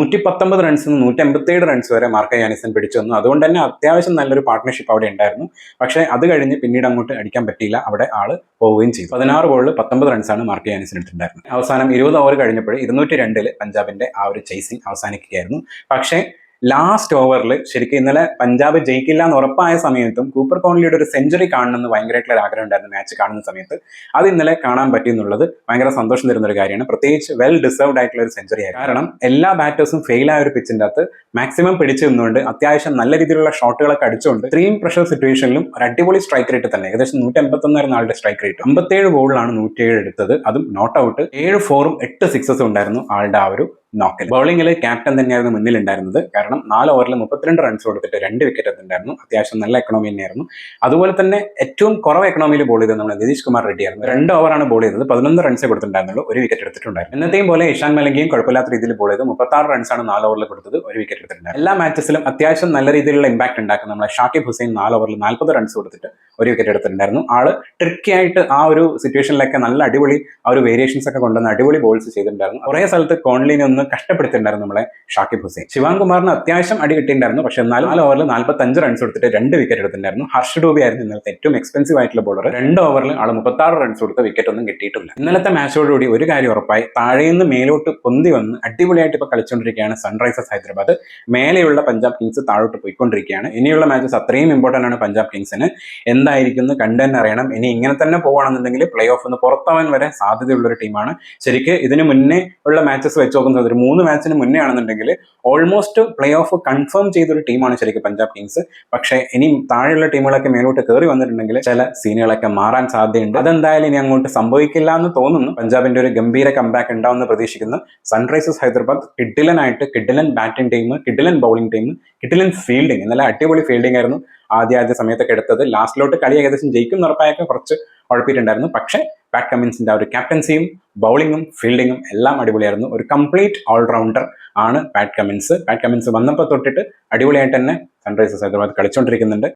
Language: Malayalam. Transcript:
119 റൺസിൽ നിന്ന് 187 റൺസ് വരെ മാർക്കോ യാനിസൺ പിടിച്ചു വന്നു. അതുകൊണ്ട് തന്നെ അത്യാവശ്യം നല്ലൊരു പാർട്ട്ണർഷിപ്പ് അവിടെ ഉണ്ടായിരുന്നു. പക്ഷേ അത് കഴിഞ്ഞ് പിന്നീട് അങ്ങോട്ട് അടിക്കാൻ പറ്റിയില്ല, അവിടെ ആള് പോവുകയും ചെയ്തു. 16 ബോളിൽ 19 റൺസാണ് മാർക്കോ യാനിസൺ എടുത്തിട്ടുണ്ടായിരുന്നത്. അവസാനം 20 ഓവർ കഴിഞ്ഞപ്പോൾ 202 പഞ്ചാബിന്റെ ആ ഒരു ചേസിംഗ് അവസാനിക്കുകയായിരുന്നു. പക്ഷേ ലാസ്റ്റ് ഓവറിൽ ശരിക്കും ഇന്നലെ പഞ്ചാബ് ജയിക്കില്ല എന്ന് ഉറപ്പായ സമയത്തും കൂപ്പർ കോൺലിയുടെ ഒരു സെഞ്ചുറി കാണണമെന്ന് ഭയങ്കരമായിട്ടുള്ള ഒരു ആഗ്രഹം ഉണ്ടായിരുന്നു മാച്ച് കാണുന്ന സമയത്ത്. അത് ഇന്നലെ കാണാൻ പറ്റി എന്നുള്ളത് ഭയങ്കര സന്തോഷം തരുന്ന ഒരു കാര്യമാണ്. പ്രത്യേകിച്ച് വെൽ ഡിസേർവ്ഡ് ആയിട്ടുള്ള ഒരു സെഞ്ചുറി ആയിരുന്നു. കാരണം എല്ലാ ബാറ്റേഴ്സും ഫെയിൽ ആയ ഒരു പിച്ചിന്റെ അകത്ത് മാക്സിമം പിടിച്ചു നിന്നുകൊണ്ട് അത്യാവശ്യം നല്ല രീതിയിലുള്ള ഷോട്ടുകളൊക്കെ അടിച്ചുകൊണ്ട് ഇത്രയും പ്രഷർ സിറ്റുവേഷനിലും ഒരു അടിപൊളി സ്ട്രൈക്ക് റേറ്റ് തന്നെ, ഏകദേശം 181 ആളുടെ സ്ട്രൈക്ക് റേറ്റ്. 57 ബോളിലാണ് 107 എടുത്തത്, അതും നോട്ട് ഔട്ട്. 7 4ഉം 8 6ഉം ഉണ്ടായിരുന്നു ആളുടെ ആ ഒരു നോക്കൽ. ബൗളിംഗിൽ ക്യാപ്റ്റൻ തന്നെയായിരുന്നു മുന്നിലുണ്ടായിരുന്നത്. കാരണം 4 ഓവറിൽ 32 റൺസ് കൊടുത്തിട്ട് 2 വിക്കറ്റ് ഉണ്ടായിരുന്നു. അത്യാവശ്യം നല്ല എക്കണോമി തന്നെയായിരുന്നു. അതുപോലെ തന്നെ ഏറ്റവും കുറവ് എക്കണോമിയിൽ ബോൾ ചെയ്തത് നമ്മുടെ നിതീഷ് കുമാർ റെഡ്ഡി ആയിരുന്നു. 2 ഓവറാണ് ബോൾ ചെയ്തത്, 11 റൺസേ കൊടുത്തിട്ടുണ്ടായിരുന്നുള്ളൂ, 1 വിക്കറ്റ് എടുത്തിട്ടുണ്ടായിരുന്നു. എന്നത്തെയും പോലെ ഇഷാൻ മലിംഗയും കുഴപ്പമില്ലാത്ത രീതിയിൽ ബോൾ ചെയ്ത് 36 റൺസാണ് 4 ഓവറിൽ കൊടുത്തത്, 1 വിക്കറ്റ് എടുത്തിട്ടുണ്ടായിരുന്നു. എല്ലാ മാച്ചസിലും അത്യാവശ്യം നല്ല രീതിയിലുള്ള ഇമ്പാക്ട് ഉണ്ടാക്കുന്ന നമ്മുടെ ഷാക്കിബ് ഹുസൈൻ 4 ഓവറിൽ 40 റൺസ് കൊടുത്തിട്ട് 1 വിക്കറ്റ് എടുത്തിട്ടുണ്ടായിരുന്നു. ആള് ട്രിക്കി ആയിട്ട് ആ ഒരു സിറ്റുവേഷനിലൊക്കെ നല്ല അടിപൊളി ആ ഒരു വേരിയേഷൻസ് ഒക്കെ കൊണ്ടുവന്ന് അടിപൊളി ബോൾസ് ചെയ്തിട്ടുണ്ടായിരുന്നു. കുറേ സ്ഥലത്ത് കോൺലിനെ ഒന്ന് കഷ്ടപ്പെടുത്തിയിട്ടുണ്ടായിരുന്നു നമ്മളെ ഷാക്കിബ് ഹുസൈൻ. ശിവാൻ കുമാറിന് അത്യാവശ്യം അടി കിട്ടിയിട്ടുണ്ടായിരുന്നു. പക്ഷെ 4 ഓവറിൽ 45 റൺസ് കൊടുത്തിട്ട് 2 വിക്കറ്റ് എടുത്തിട്ടുണ്ടായിരുന്നു. ഹർഷ് ഡൂബി ആയിരുന്നു ഇന്നലത്തെ ഏറ്റവും എക്സ്പെൻസീവ് ആയിട്ടുള്ള ബോളർ. 2 ഓവറിൽ ആൾ 36 റൺസ് കൊടുത്ത വിക്കറ്റ് ഒന്നും കിട്ടിയിട്ടില്ല. ഇന്നലത്തെ മാച്ചോടുകൂടി ഒരു കാര്യം ഉറപ്പായി, താഴേന്ന് മേലോട്ട് പൊന്തി വന്ന് അടിപൊളിയായിട്ട് ഇപ്പൊ കളിച്ചുകൊണ്ടിരിക്കുകയാണ് സൺറൈസേഴ്സ് ഹൈദരാബാദ്. മേലെയുള്ള പഞ്ചാബ് കിങ്സ് താഴോട്ട് പോയിക്കൊണ്ടിരിക്കുകയാണ്. ഇനിയുള്ള മാച്ചസ് അത്രയും ഇമ്പോർട്ടന്റ് ആണ് പഞ്ചാബ് കിങ്സിന്. എന്തായിരിക്കും കണ്ടു തന്നെ അറിയണം. ഇനി ഇങ്ങനെ തന്നെ പോവുകയാണെന്നുണ്ടെങ്കിൽ പ്ലേ ഓഫ് ഒന്ന് പുറത്താവാൻ വരെ സാധ്യതയുള്ള ഒരു ടീമാണ്. ശരിക്കും ഇതിന് മുന്നേ ഉള്ള മാച്ചസ് വെച്ച് നോക്കുന്നത് ഒരു 3 മാച്ചിന് മുന്നേ ആണെന്നുണ്ടെങ്കിൽ ഓൾമോസ്റ്റ് പ്ലേ ഓഫ് കൺഫേം ചെയ്തൊരു ടീമാണ് ശരിക്കും പഞ്ചാബ് കിങ്സ്. പക്ഷേ ഇനി താഴെയുള്ള ടീമുകളൊക്കെ മേലോട്ട് കയറി വന്നിട്ടുണ്ടെങ്കിൽ ചില സീനുകളൊക്കെ മാറാൻ സാധ്യതയുണ്ട്. അതെന്തായാലും ഇനി അങ്ങോട്ട് സംഭവിക്കില്ല എന്ന് തോന്നുന്നു. പഞ്ചാബിന്റെ ഒരു ഗംഭീര കംബാക്ക് ഉണ്ടാവുമെന്ന് പ്രതീക്ഷിക്കുന്നു. സൺറൈസേഴ്സ് ഹൈദരാബാദ് കിഡിലനായിട്ട് കിഡിലൻ ബാറ്റിംഗ് ടീം, കിഡിലൻ ബൗളിംഗ് ടീം, കിഡിലൻ ഫീൽഡിംഗ്, നല്ല അടിപൊളി ഫീൽഡിംഗ് ആയിരുന്നു ആദ്യ സമയത്തൊക്കെ എടുത്തത്. ലാസ്റ്റിലോട്ട് കളി ഏകദേശം ജയിക്കും ഉറപ്പായൊക്കെ കുറച്ച് ഉഴപ്പിയിട്ടുണ്ടായിരുന്നു. പക്ഷേ പാറ്റ് കമ്മിൻസിന്റെ ആ ഒരു ക്യാപ്റ്റൻസിയും ബൗളിങ്ങും ഫീൽഡിങ്ങും എല്ലാം അടിപൊളിയായിരുന്നു. ഒരു കംപ്ലീറ്റ് ഓൾറൗണ്ടർ ആണ് പാറ്റ് കമ്മിൻസ്. പാറ്റ് കമ്മിൻസ് വന്നപ്പോൾ തൊട്ടിട്ട് അടിപൊളിയായിട്ട് തന്നെ സൺറൈസേഴ്സ് ഹൈദരാബാദ് കളിച്ചുകൊണ്ടിരിക്കുന്നുണ്ട്.